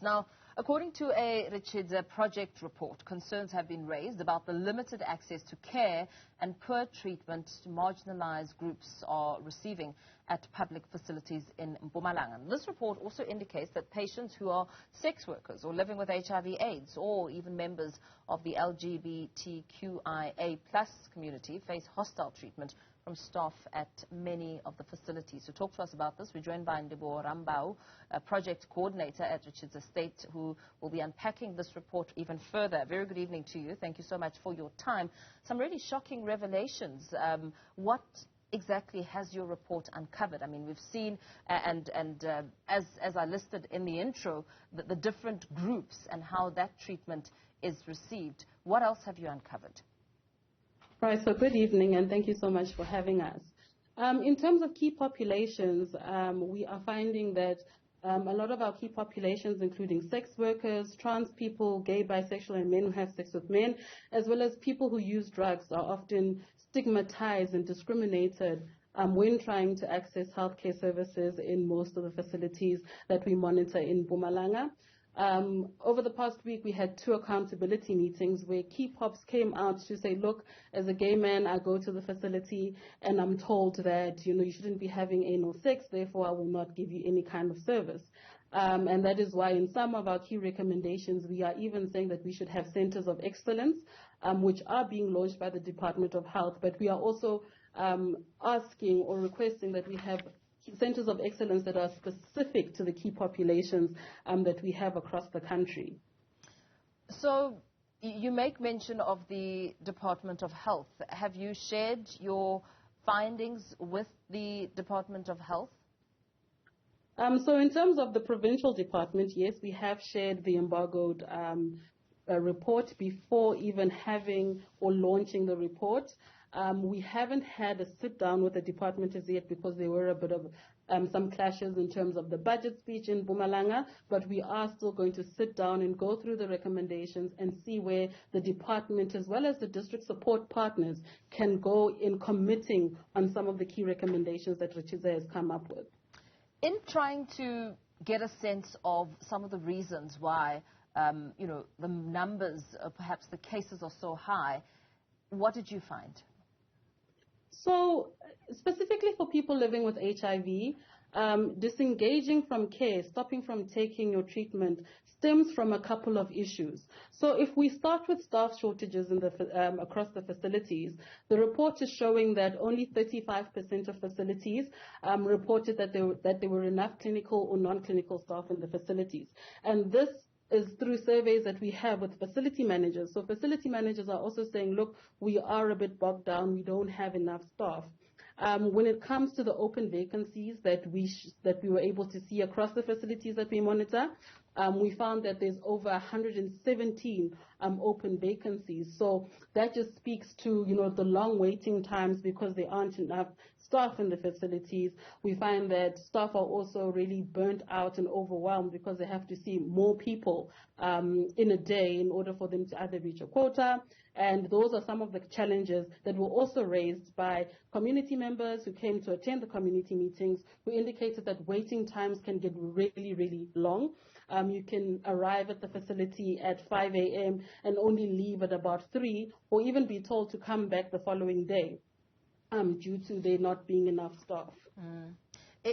Now, according to a Ritshidze project report, concerns have been raised about the limited access to care and poor treatment marginalized groups are receiving at public facilities in Mpumalanga. This report also indicates that patients who are sex workers or living with HIV/AIDS or even members of the LGBTQIA+ community face hostile treatment from staff at many of the facilities. To talk to us about this, we're joined by Ndivhuwo Rambau, a project coordinator at Ritshidze State, who will be unpacking this report even further. Very good evening to you. Thank you so much for your time. Some really shocking revelations. What exactly has your report uncovered? I mean, we've seen, as I listed in the intro, the different groups and how that treatment is received. What else have you uncovered? Right, so good evening and thank you so much for having us. In terms of key populations, we are finding that a lot of our key populations, including sex workers, trans people, gay, bisexual, and men who have sex with men, as well as people who use drugs, are often stigmatized and discriminated when trying to access healthcare services in most of the facilities that we monitor in Mpumalanga. Over the past week, we had 2 accountability meetings where key pops came out to say, look, as a gay man, I go to the facility and I'm told that, you shouldn't be having anal sex, therefore I will not give you any kind of service. And that is why in some of our key recommendations, we are even saying that we should have centers of excellence, which are being launched by the Department of Health. But we are also asking or requesting that we have centers of excellence that are specific to the key populations that we have across the country. So you make mention of the Department of Health. Have you shared your findings with the Department of Health? So in terms of the provincial department, yes, we have shared the embargoed report before even having or launching the report. We haven't had a sit down with the department as yet because there were a bit of some clashes in terms of the budget speech in Mpumalanga, but we are still going to sit down and go through the recommendations and see where the department as well as the district support partners can go in committing on some of the key recommendations that Ritshidze has come up with. In trying to get a sense of some of the reasons why, the numbers, perhaps the cases are so high, what did you find? So specifically for people living with HIV, disengaging from care, stopping from taking your treatment stems from a couple of issues. So if we start with staff shortages in across the facilities, the report is showing that only 35% of facilities reported that there were enough clinical or non-clinical staff in the facilities. And this is through surveys that we have with facility managers. So facility managers are also saying, look, we are a bit bogged down, we don't have enough staff. When it comes to the open vacancies that we were able to see across the facilities that we monitor, we found that there's over 117 open vacancies. So that just speaks to, the long waiting times because there aren't enough staff in the facilities. We find that staff are also really burnt out and overwhelmed because they have to see more people in a day in order for them to either reach a quota. And those are some of the challenges that were also raised by community members who came to attend the community meetings, who indicated that waiting times can get really, really long. You can arrive at the facility at 5 a.m. and only leave at about 3, or even be told to come back the following day due to there not being enough staff.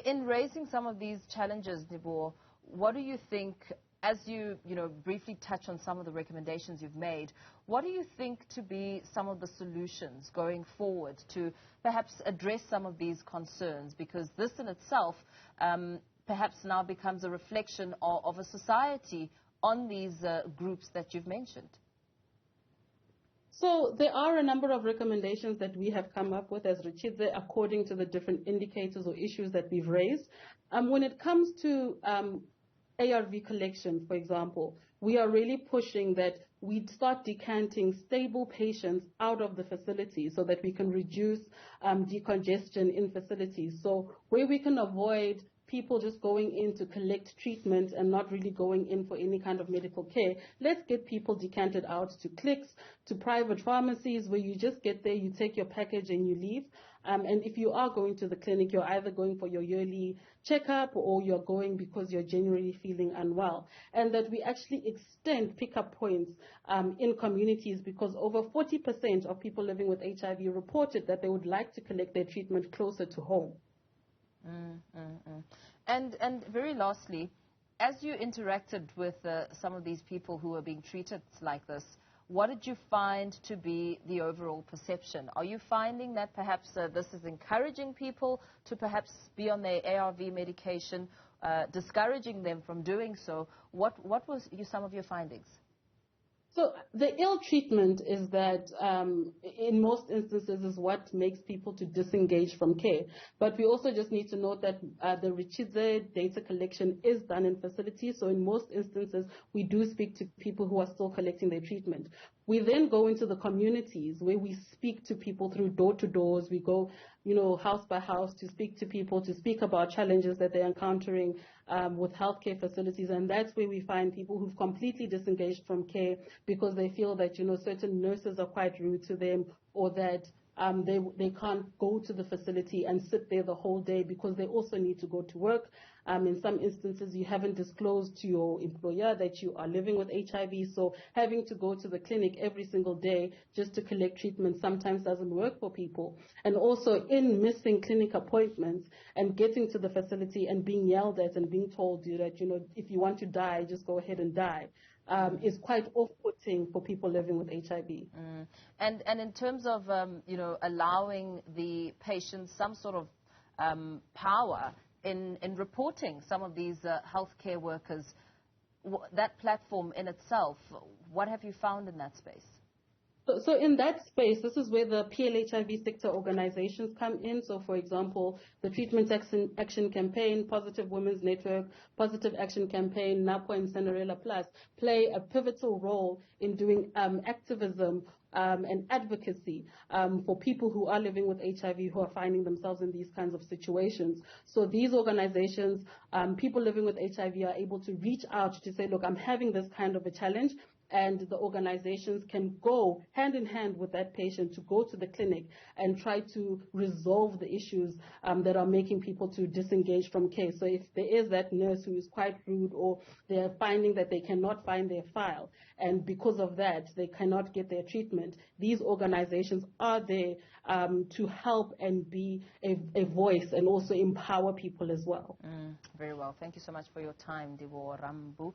In raising some of these challenges, Ndivhuwo, what do you think, as you briefly touch on some of the recommendations you've made, what do you think to be some of the solutions going forward to perhaps address some of these concerns? Because this in itself perhaps now becomes a reflection of a society on these groups that you've mentioned. So there are a number of recommendations that we have come up with as Ritshidze according to the different indicators or issues that we've raised. When it comes to ARV collection, for example, we are really pushing that we start decanting stable patients out of the facility so that we can reduce decongestion in facilities. So where we can avoid people just going in to collect treatment and not really going in for any kind of medical care. Let's get people decanted out to clinics, to private pharmacies, where you just get there, you take your package and you leave. And if you are going to the clinic, you're either going for your yearly checkup or you're going because you're genuinely feeling unwell. And that we actually extend pickup points in communities, because over 40% of people living with HIV reported that they would like to collect their treatment closer to home. And very lastly, as you interacted with some of these people who are being treated like this, what did you find to be the overall perception? Are you finding that perhaps this is encouraging people to perhaps be on their ARV medication, discouraging them from doing so? What was some of your findings? So the ill treatment is that in most instances is what makes people to disengage from care. But we also just need to note that the Ritshidze data collection is done in facilities. So in most instances, we do speak to people who are still collecting their treatment. We then go into the communities where we speak to people through door-to-doors. We go, house by house to speak to people, to speak about challenges that they're encountering with healthcare facilities. And that's where we find people who've completely disengaged from care because they feel that, certain nurses are quite rude to them, or that they can't go to the facility and sit there the whole day because they also need to go to work. In some instances, you haven't disclosed to your employer that you are living with HIV, so having to go to the clinic every single day just to collect treatment sometimes doesn't work for people. And also in missing clinic appointments and getting to the facility and being yelled at and being told that, if you want to die, just go ahead and die. Is quite off-putting for people living with HIV. And in terms of, allowing the patients some sort of power in reporting some of these healthcare workers, that platform in itself, what have you found in that space? So in that space, this is where the PLHIV sector organizations come in. So, for example, the Treatment Action Campaign, Positive Women's Network, Positive Action Campaign, NAPO and Cinderella Plus play a pivotal role in doing activism and advocacy for people who are living with HIV, who are finding themselves in these kinds of situations. So these organizations, people living with HIV are able to reach out to say, look, I'm having this kind of a challenge. And the organizations can go hand in hand with that patient to go to the clinic and try to resolve the issues that are making people to disengage from care. So if there is that nurse who is quite rude, or they're finding that they cannot find their file, and because of that they cannot get their treatment, these organizations are there to help and be a voice and also empower people as well. Very well. Thank you so much for your time, Ndivhuwo Rambau.